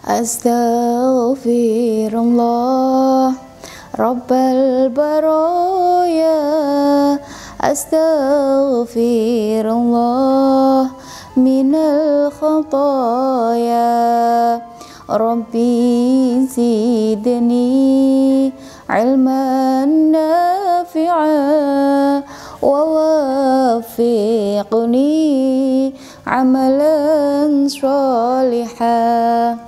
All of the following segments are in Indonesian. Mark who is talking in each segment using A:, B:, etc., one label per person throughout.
A: Astaghfirullah Rabbal baraya, astaghfirullah minal khataya, Rabbi zidni ilman nafi'a wa wafiqni amalan sholihah.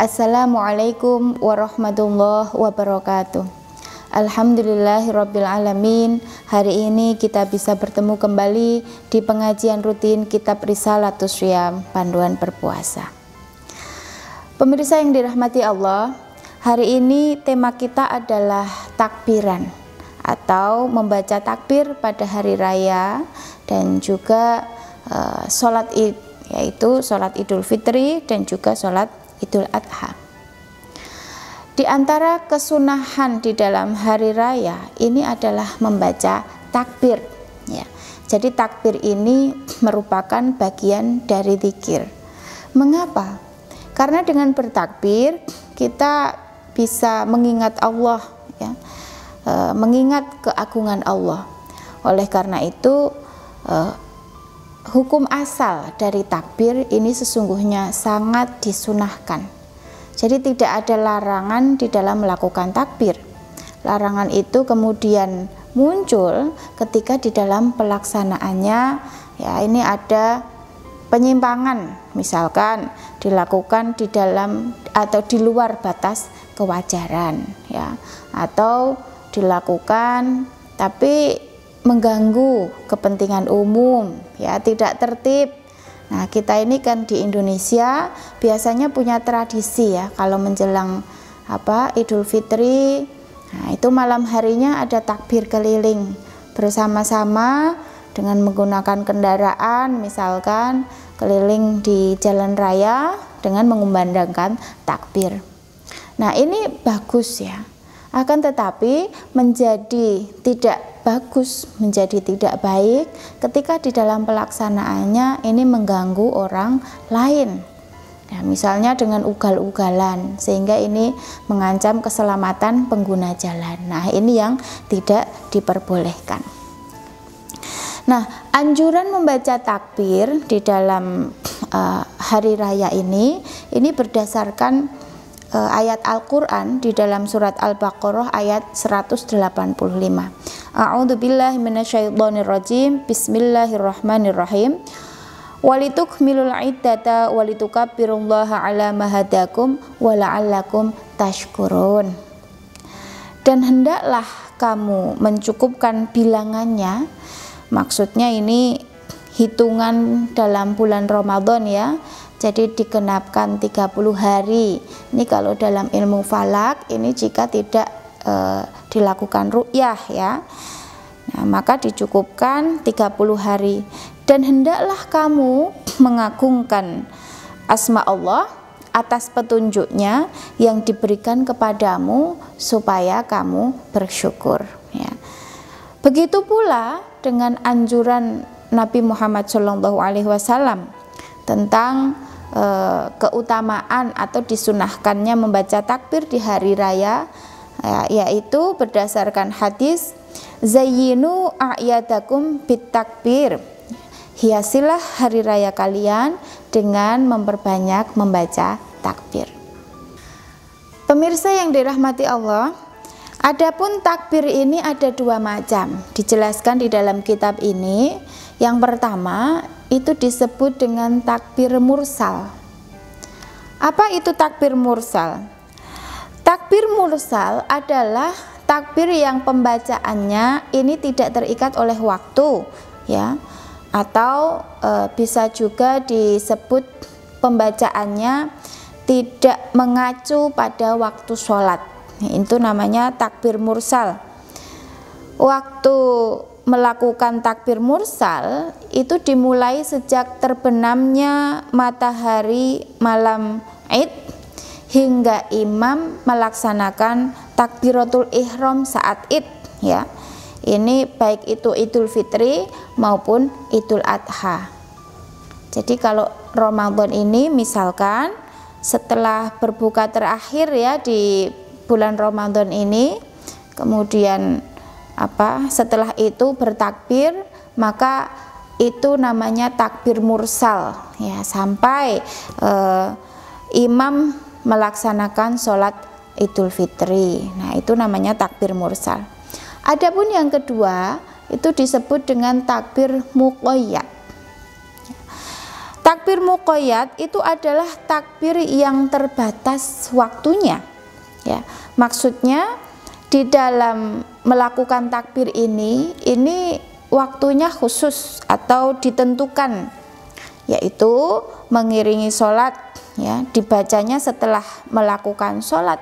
A: Assalamualaikum warahmatullahi wabarakatuh. Alhamdulillahirabbil alamin. Hari ini kita bisa bertemu kembali di pengajian rutin Kitab Risalatus Syiyam, panduan berpuasa. Pemirsa yang dirahmati Allah, hari ini tema kita adalah takbiran atau membaca takbir pada hari raya dan juga sholat id, yaitu sholat Idul Fitri dan juga sholat Idul Adha. Di antara kesunahan di dalam hari raya ini adalah membaca takbir, ya. Jadi takbir ini merupakan bagian dari zikir. Mengapa? Karena dengan bertakbir kita bisa mengingat Allah, ya, mengingat keagungan Allah. Oleh karena itu hukum asal dari takbir ini sesungguhnya sangat disunahkan. Jadi tidak ada larangan di dalam melakukan takbir. Larangan itu kemudian muncul ketika di dalam pelaksanaannya, ya, ini ada penyimpangan, misalkan dilakukan di dalam atau di luar batas kewajaran, ya, atau dilakukan tapi mengganggu kepentingan umum, ya, tidak tertib. Nah, kita ini kan di Indonesia biasanya punya tradisi, ya, kalau menjelang Idul Fitri, nah, itu malam harinya ada takbir keliling bersama-sama dengan menggunakan kendaraan, misalkan keliling di jalan raya dengan mengumandangkan takbir. Nah, ini bagus, ya. Akan tetapi menjadi tidak bagus, menjadi tidak baik ketika di dalam pelaksanaannya ini mengganggu orang lain, ya, misalnya dengan ugal-ugalan sehingga ini mengancam keselamatan pengguna jalan. Nah, ini yang tidak diperbolehkan. Nah, anjuran membaca takbir di dalam hari raya ini berdasarkan ayat Al-Quran di dalam surat Al-Baqarah ayat 185. A'udzubillahi minasyaitonirrajim. Bismillahirrahmanirrahim. Walitukmilul iddata walitukabbirullaha ala ma hadakum wa la'allakum tashkurun. Dan hendaklah kamu mencukupkan bilangannya. Maksudnya ini hitungan dalam bulan Ramadan, ya. Jadi digenapkan 30 hari. Ini kalau dalam ilmu falak ini jika tidak dilakukan ru'yah, ya. Nah, maka dicukupkan 30 hari. Dan hendaklah kamu mengagungkan asma Allah atas petunjuknya yang diberikan kepadamu supaya kamu bersyukur, ya. Begitu pula dengan anjuran Nabi Muhammad SAW tentang keutamaan atau disunahkannya membaca takbir di hari raya, yaitu berdasarkan hadis zayyinu a'yadakum bit takbir, hiasilah hari raya kalian dengan memperbanyak membaca takbir. Pemirsa yang dirahmati Allah, adapun takbir ini ada dua macam, dijelaskan di dalam kitab ini. Yang pertama itu disebut dengan takbir mursal. Apa itu takbir mursal? Takbir mursal adalah takbir yang pembacaannya ini tidak terikat oleh waktu, ya, atau bisa juga disebut pembacaannya tidak mengacu pada waktu sholat. Itu namanya takbir mursal. Waktu melakukan takbir mursal itu dimulai sejak terbenamnya matahari malam Id hingga imam melaksanakan takbiratul ihram saat Id, ya. Ini baik itu Idul Fitri maupun Idul Adha. Jadi kalau Ramadan ini misalkan setelah berbuka terakhir ya di bulan Ramadan ini, kemudian setelah itu bertakbir, maka itu namanya takbir mursal ya, sampai imam melaksanakan sholat Idul Fitri. Nah, itu namanya takbir mursal. Adapun yang kedua itu disebut dengan takbir muqayyad. Takbir muqayyad itu adalah takbir yang terbatas waktunya ya. Maksudnya di dalam melakukan takbir ini waktunya khusus atau ditentukan, yaitu mengiringi sholat ya, dibacanya setelah melakukan sholat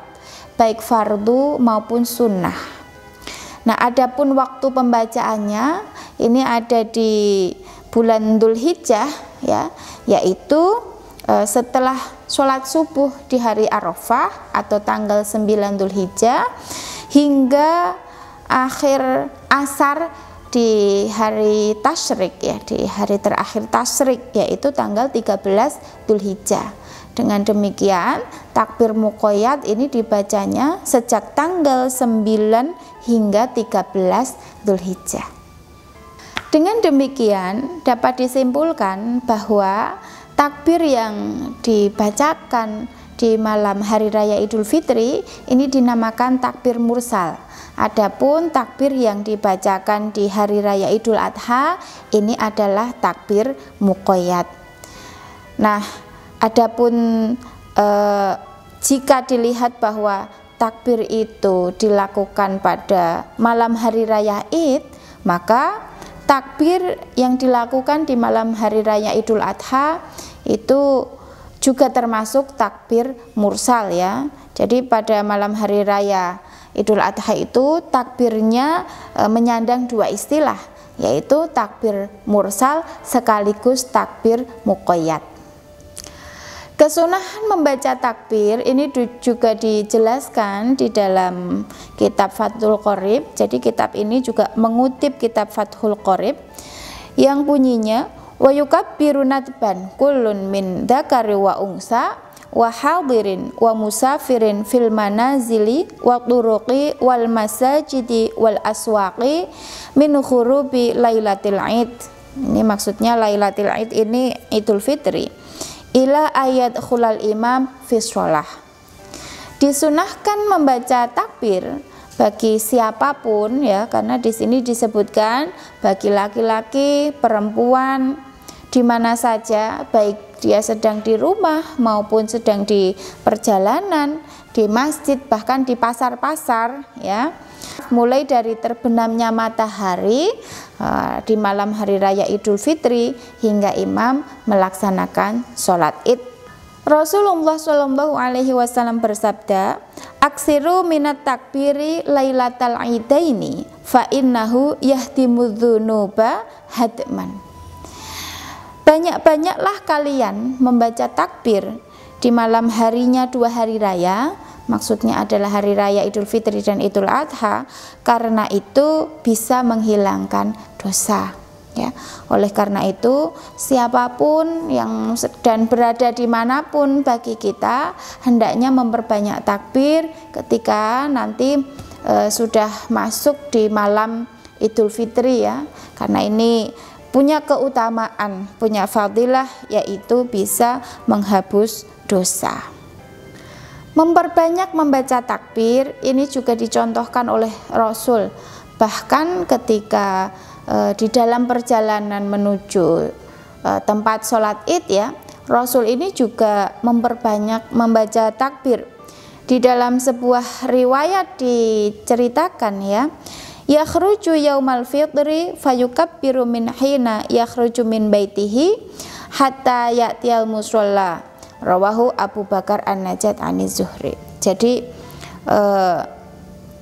A: baik fardu maupun sunnah. Nah, adapun waktu pembacaannya ini ada di bulan Dzulhijjah ya, yaitu setelah sholat subuh di hari Arafah atau tanggal 9 Dzulhijjah hingga akhir asar di hari tasyrik ya, di hari terakhir tasyrik, yaitu tanggal 13 Dzulhijjah. Dengan demikian takbir muqayyad ini dibacanya sejak tanggal 9 hingga 13 Dzulhijjah. Dengan demikian dapat disimpulkan bahwa takbir yang dibacakan di malam hari raya Idul Fitri ini dinamakan takbir mursal. Adapun takbir yang dibacakan di hari raya Idul Adha ini adalah takbir muqayyad. Nah, adapun jika dilihat bahwa takbir itu dilakukan pada malam hari raya Id, maka takbir yang dilakukan di malam hari raya Idul Adha itu juga termasuk takbir mursal ya. Jadi pada malam hari raya Idul Adha itu takbirnya menyandang dua istilah, yaitu takbir mursal sekaligus takbir muqayyad. Kesunahan membaca takbir ini juga dijelaskan di dalam kitab Fathul Qorib. Jadi kitab ini juga mengutip kitab Fathul Qorib yang bunyinya wa yukabbiru nadban kullun min dzakari wa unsa wa hadirin wa musafirin fil manazili wa turuqi wal masajidi wal aswaqi min khurubi lailatul id. Ini maksudnya lailatul id ini Idul Fitri ila ayat khulal imam fi sholah. Disunahkan membaca takbir bagi siapapun ya, karena di sini disebutkan bagi laki-laki, perempuan, di mana saja, baik dia sedang di rumah maupun sedang di perjalanan, di masjid, bahkan di pasar-pasar ya. Mulai dari terbenamnya matahari di malam hari raya Idul Fitri hingga imam melaksanakan sholat Id. Rasulullah Shallallahu Alaihi Wasallam bersabda, "Aksiru minat takbiri lailatal idaini, fa innahu yahdimudzunuba hadman." Banyak-banyaklah kalian membaca takbir di malam harinya dua hari raya, maksudnya adalah hari raya Idul Fitri dan Idul Adha, karena itu bisa menghilangkan dosa ya. Oleh karena itu siapapun yang sedang berada dimanapun bagi kita hendaknya memperbanyak takbir ketika nanti sudah masuk di malam Idul Fitri ya, karena ini punya keutamaan, punya fadilah, yaitu bisa menghapus dosa. Memperbanyak membaca takbir ini juga dicontohkan oleh Rasul. Bahkan ketika di dalam perjalanan menuju tempat sholat Id ya, Rasul ini juga memperbanyak membaca takbir. Di dalam sebuah riwayat diceritakan ya, yakhruju yaumal fitri fayukabbiru min hina yakhruju min baitihi hatta ya'tiyal musalla. Rawahu Abu Bakar An-Najat An-Zuhri. Jadi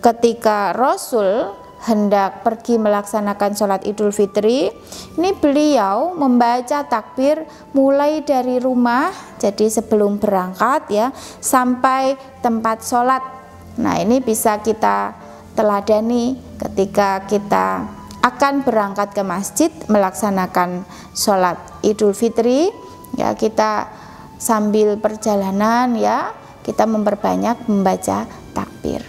A: ketika Rasul hendak pergi melaksanakan sholat Idul Fitri, ini beliau membaca takbir mulai dari rumah, jadi sebelum berangkat ya, sampai tempat sholat. Nah, ini bisa kita teladani ketika kita akan berangkat ke masjid melaksanakan sholat Idul Fitri ya, kita sambil perjalanan ya, kita memperbanyak membaca takbir.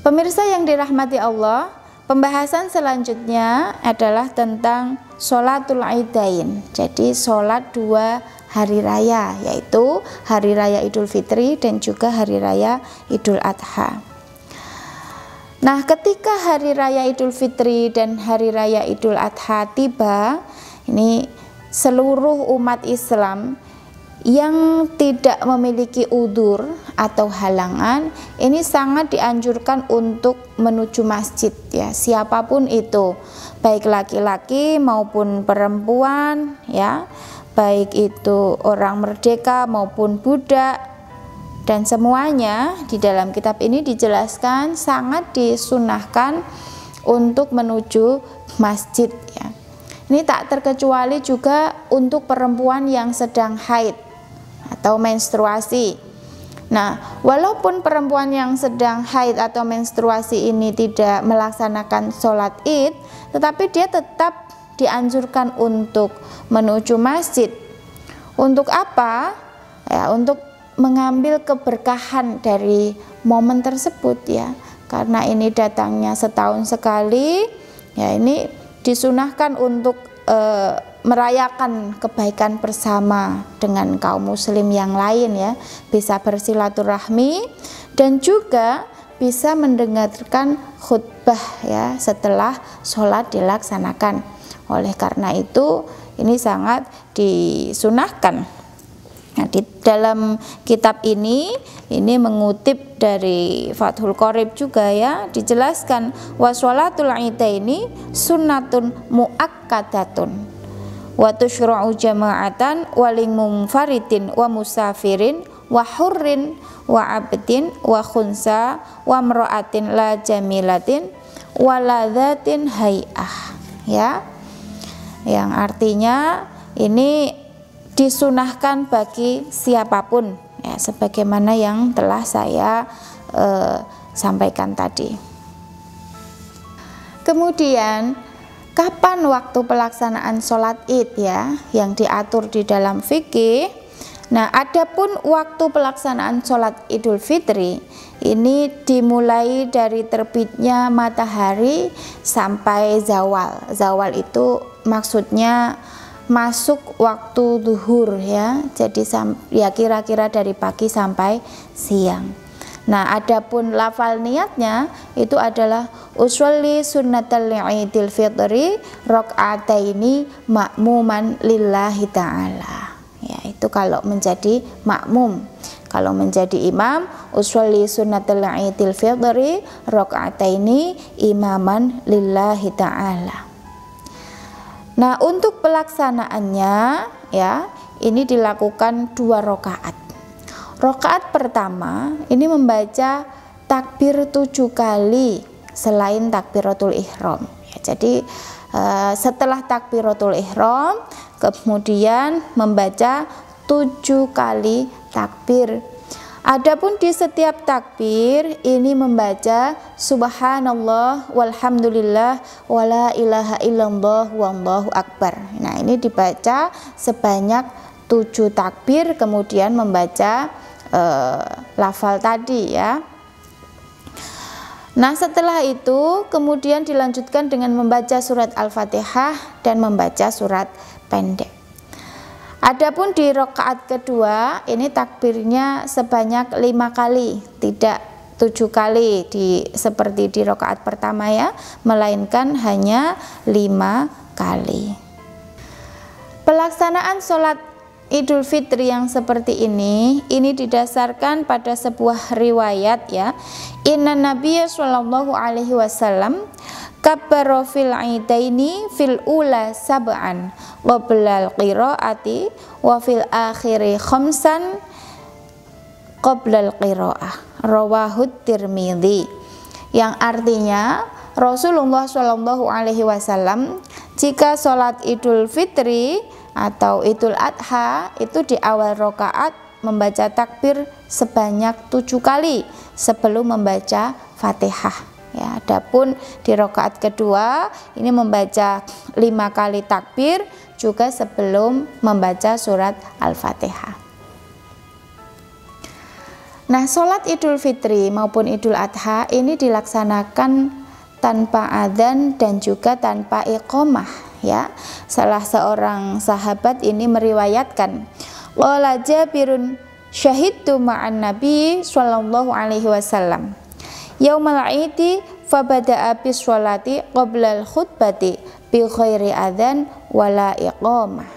A: Pemirsa yang dirahmati Allah, pembahasan selanjutnya adalah tentang sholatul idain. Jadi sholat 2 hari raya, yaitu hari raya Idul Fitri dan juga hari raya Idul Adha. Nah, ketika hari raya Idul Fitri dan hari raya Idul Adha tiba, ini seluruh umat Islam yang tidak memiliki udzur atau halangan ini sangat dianjurkan untuk menuju masjid ya, siapapun itu, baik laki-laki maupun perempuan ya, baik itu orang merdeka maupun budak, dan semuanya di dalam kitab ini dijelaskan sangat disunahkan untuk menuju masjid ya. Ini tak terkecuali juga untuk perempuan yang sedang haid atau menstruasi. Nah, walaupun perempuan yang sedang haid atau menstruasi ini tidak melaksanakan sholat id, tetapi dia tetap dianjurkan untuk menuju masjid. Untuk apa? Ya, untuk mengambil keberkahan dari momen tersebut ya. Karena ini datangnya setahun sekali, ya ini disunahkan untuk merayakan kebaikan bersama dengan kaum muslim yang lain ya, bisa bersilaturahmi dan juga bisa mendengarkan khutbah ya setelah sholat dilaksanakan. Oleh karena itu ini sangat disunahkan. Nah, di dalam kitab ini mengutip dari Fathul Qorib juga ya, dijelaskan wa sholatul idaini sunnatun muakkadatun wa tushra'u jama'atan waling munfaridin wa musafirin wa hurrin wa abdin wa khunsa wa mra'atin la jamilatin wa ladzatin hay'ah ya, yang artinya ini disunahkan bagi siapapun ya, sebagaimana yang telah saya sampaikan tadi. Kemudian kapan waktu pelaksanaan sholat id ya yang diatur di dalam fikih. Nah, adapun waktu pelaksanaan sholat Idul Fitri ini dimulai dari terbitnya matahari sampai zawal. Zawal itu maksudnya masuk waktu zuhur ya, jadi ya kira-kira dari pagi sampai siang. Nah, adapun lafal niatnya itu adalah usolli sunnatal idil fitri rakaataini ma'muman lillahi ta'ala. Ya, itu kalau menjadi makmum. Kalau menjadi imam, usolli sunnatal idil fitri rakaataini imaman lillahi ta'ala. Nah, untuk pelaksanaannya ya, ini dilakukan 2 rakaat. Rakaat pertama ini membaca takbir 7 kali selain takbiratul ihram. Ya, jadi setelah takbiratul ihram kemudian membaca 7 kali takbir. Adapun di setiap takbir ini membaca subhanallah walhamdulillah wala ilaha illallah wallahu akbar. Nah, ini dibaca sebanyak 7 takbir kemudian membaca lafal tadi ya. Nah, setelah itu kemudian dilanjutkan dengan membaca surat Al-Fatihah dan membaca surat pendek. Adapun di rakaat kedua ini takbirnya sebanyak 5 kali, tidak 7 kali seperti di rakaat pertama ya, melainkan hanya 5 kali. Pelaksanaan sholat Idul Fitri yang seperti ini didasarkan pada sebuah riwayat ya. Inna Nabiyya sallallahu alaihi wasallam kabbara fil idaini fil ula sab'an wa bilal qiraati wa fil akhiri khamsan qoblal qiraah rawahu Tirmidzi, yang artinya Rasulullah Shallallahu Alaihi Wasallam jika sholat Idul Fitri atau Idul Adha itu di awal rakaat membaca takbir sebanyak 7 kali sebelum membaca Fatihah. Ya, adapun di rakaat kedua ini membaca 5 kali takbir juga sebelum membaca surat Al-Fatihah. Nah, sholat Idul Fitri maupun Idul Adha ini dilaksanakan tanpa adzan dan juga tanpa iqamah, ya. Salah seorang sahabat ini meriwayatkan, qala Jabirun syahidtu ma'an Nabi sallallahu alaihi wasallam yaumal aidi fabada'a bis sholati qabla al-khutbati bi ghairi adzan wala iqamah.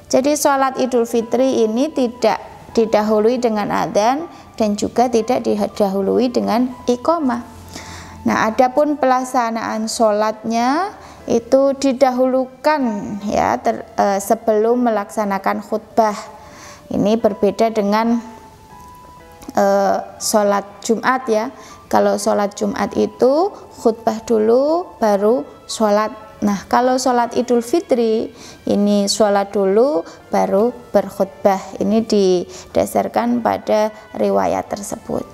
A: Jadi sholat Idul Fitri ini tidak didahului dengan adzan dan juga tidak didahului dengan iqamah. Nah, adapun pelaksanaan sholatnya itu didahulukan, ya, sebelum melaksanakan khutbah. Ini berbeda dengan sholat Jumat, ya. Kalau sholat Jumat itu khutbah dulu baru sholat. Nah, kalau sholat Idul Fitri ini sholat dulu baru berkhutbah. Ini didasarkan pada riwayat tersebut.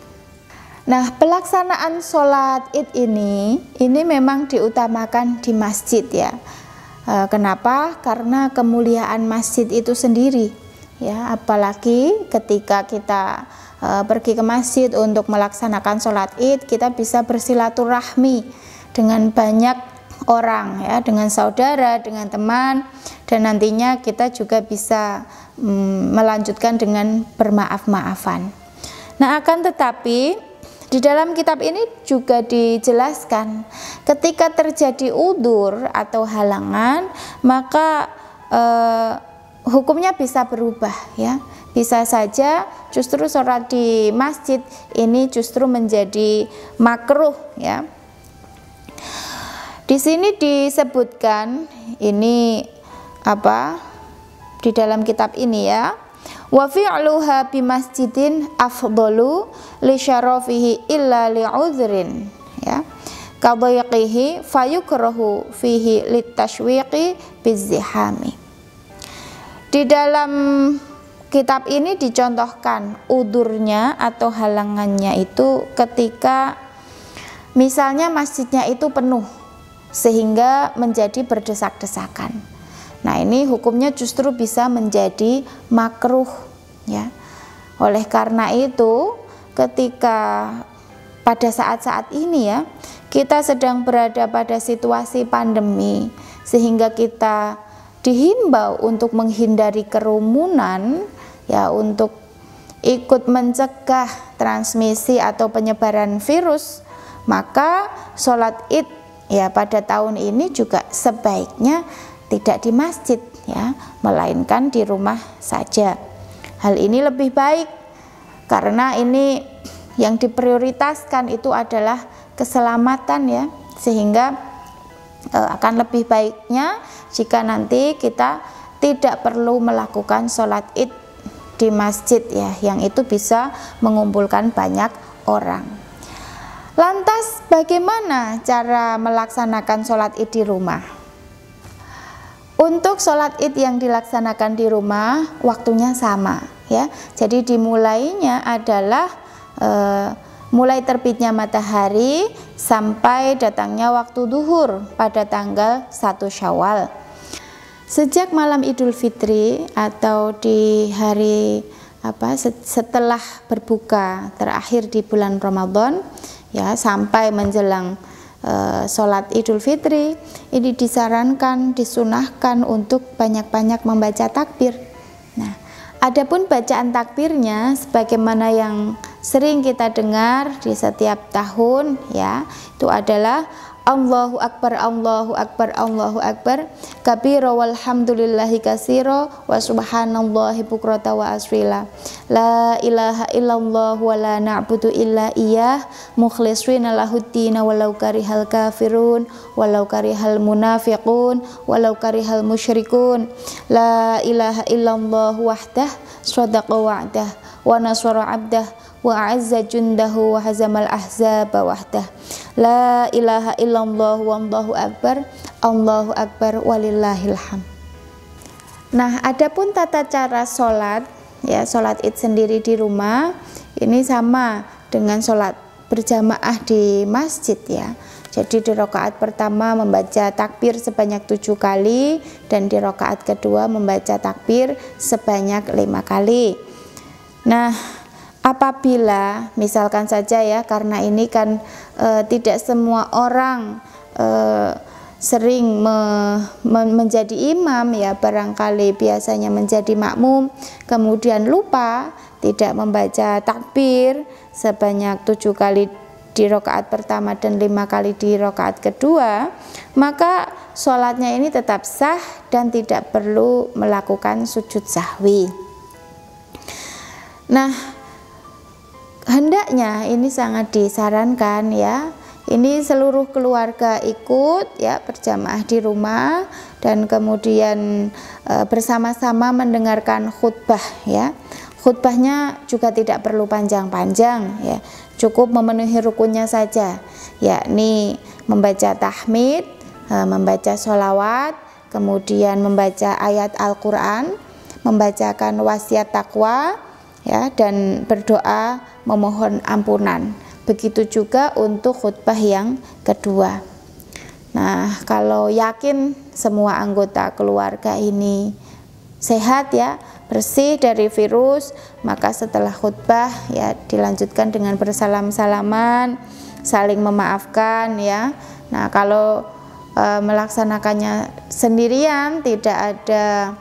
A: Nah, pelaksanaan sholat Id ini memang diutamakan di masjid, ya. Kenapa? Karena kemuliaan masjid itu sendiri, ya. Apalagi ketika kita pergi ke masjid untuk melaksanakan sholat Id, kita bisa bersilaturahmi dengan banyak orang, ya, dengan saudara, dengan teman, dan nantinya kita juga bisa melanjutkan dengan bermaaf-maafan. Nah, akan tetapi di dalam kitab ini juga dijelaskan ketika terjadi udzur atau halangan, maka hukumnya bisa berubah, ya. Bisa saja justru sholat di masjid ini justru menjadi makruh, ya. Di sini disebutkan ini di dalam kitab ini, ya. Wa fi'luha bi masjidin afdalu li syarafihi illa li udhrin, ya. Kadhayiqihi fayukrahu fihi litashwiqi bizzihami. Di dalam kitab ini dicontohkan udurnya atau halangannya itu ketika misalnya masjidnya itu penuh sehingga menjadi berdesak-desakan. Nah, ini hukumnya justru bisa menjadi makruh, ya. Oleh karena itu, ketika pada saat-saat ini, ya, kita sedang berada pada situasi pandemi sehingga kita dihimbau untuk menghindari kerumunan, ya, untuk ikut mencegah transmisi atau penyebaran virus, maka sholat Id, ya, pada tahun ini juga sebaiknya tidak di masjid, ya, melainkan di rumah saja. Hal ini lebih baik karena ini yang diprioritaskan itu adalah keselamatan, ya, sehingga akan lebih baiknya jika nanti kita tidak perlu melakukan sholat Id di masjid, ya, yang itu bisa mengumpulkan banyak orang. Lantas bagaimana cara melaksanakan sholat Id di rumah? Untuk sholat Id yang dilaksanakan di rumah waktunya sama, ya. Jadi dimulainya adalah mulai terbitnya matahari sampai datangnya waktu duhur pada tanggal 1 Syawal. Sejak malam Idul Fitri atau di hari setelah berbuka terakhir di bulan Ramadan, ya, sampai menjelang sholat Idul Fitri, ini disarankan, disunahkan untuk banyak-banyak membaca takbir. Nah, adapun bacaan takbirnya sebagaimana yang sering kita dengar di setiap tahun, ya, itu adalah Allahu Akbar, Allahu Akbar, Allahu Akbar kabira walhamdulillahi katsira wa subhanallahi bukrata wa asrila la ilaha illallah wa la na'budu illa iyyah mukhlishina lahuddin walau karihal kafirun walau karihal munafiqun walau karihal musyrikun la ilaha illallah wahdah shadaqa wa'dah wa nasara 'abdah wa a'azza jundahu wa hazamal ahzaba wahdah la ilaha illallah wallahu akbar Allahu akbar walillahil hamd. Nah, adapun tata cara sholat, ya, sholat Id sendiri di rumah ini sama dengan sholat berjamaah di masjid, ya. Jadi di rakaat pertama membaca takbir sebanyak 7 kali dan di rakaat kedua membaca takbir sebanyak 5 kali. Nah, apabila misalkan saja ya, karena ini kan tidak semua orang sering menjadi imam ya, barangkali biasanya menjadi makmum, kemudian lupa tidak membaca takbir sebanyak 7 kali di rakaat pertama dan 5 kali di rakaat kedua, maka sholatnya ini tetap sah dan tidak perlu melakukan sujud sahwi. Nah, hendaknya ini sangat disarankan ya, ini seluruh keluarga ikut ya, berjamaah di rumah dan kemudian bersama-sama mendengarkan khutbah ya. Khutbahnya juga tidak perlu panjang-panjang ya, cukup memenuhi rukunnya saja, yakni membaca tahmid, membaca sholawat, kemudian membaca ayat Al-Quran, membacakan wasiat takwa ya, dan berdoa memohon ampunan. Begitu juga untuk khutbah yang kedua. Nah, kalau yakin semua anggota keluarga ini sehat ya, bersih dari virus, maka setelah khutbah ya dilanjutkan dengan bersalam-salaman, saling memaafkan ya. Nah, kalau melaksanakannya sendirian, tidak ada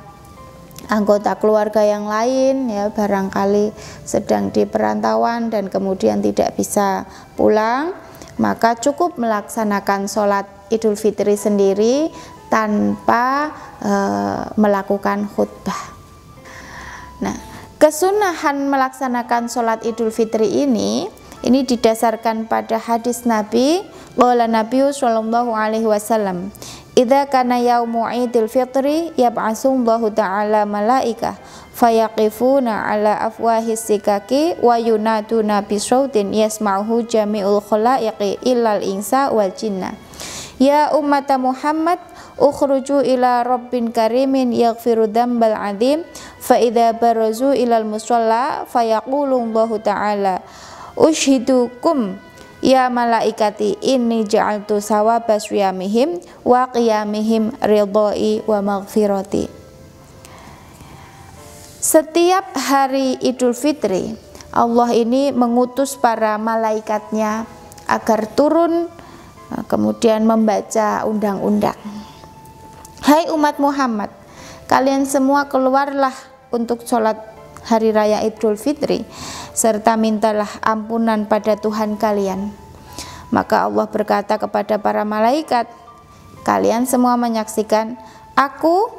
A: anggota keluarga yang lain ya, barangkali sedang di perantauan dan kemudian tidak bisa pulang, maka cukup melaksanakan sholat Idul Fitri sendiri tanpa melakukan khutbah. Nah, kesunahan melaksanakan sholat Idul Fitri ini didasarkan pada hadis Nabi, qala Nabi sallallahu alaihi wasallam, idza kana yaumu Idul Fitri yab'atsullahu ta'ala malaikah fayaqifuna ala afwahis sikaki wa yunaduna bisautin yasma'uhu jami'ul khalaiqi illal insa wal jinna, ya ummata Muhammad ukhruju ila rabbin karimin yaghfiru dzambal adzim, fa idza barazu ilal musalla fayaqulu Allahu ta'ala ushidukum ya malaikati inni ja'altu sawaba syiyamihim wa qiyamihim ridhai wa maghfirati. Setiap hari Idul Fitri, Allah ini mengutus para malaikatnya agar turun kemudian membaca undang-undang. Hai umat Muhammad, kalian semua keluarlah untuk sholat hari raya Idul Fitri serta mintalah ampunan pada Tuhan kalian. Maka Allah berkata kepada para malaikat, kalian semua menyaksikan aku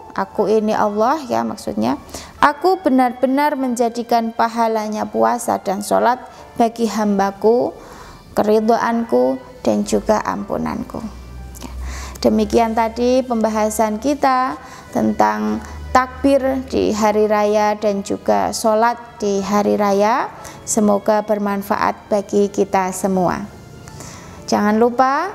A: ini Allah ya, maksudnya aku benar-benar menjadikan pahalanya puasa dan sholat bagi hambaku, keridhaanku dan juga ampunanku. Demikian tadi pembahasan kita tentang takbir di hari raya dan juga sholat di hari raya. Semoga bermanfaat bagi kita semua. Jangan lupa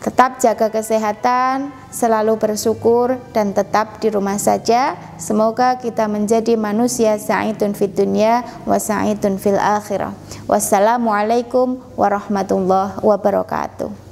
A: tetap jaga kesehatan, selalu bersyukur dan tetap di rumah saja. Semoga kita menjadi manusia sa'idun fid dunya wa sa'idun fil akhirah. Wassalamualaikum warahmatullahi wabarakatuh.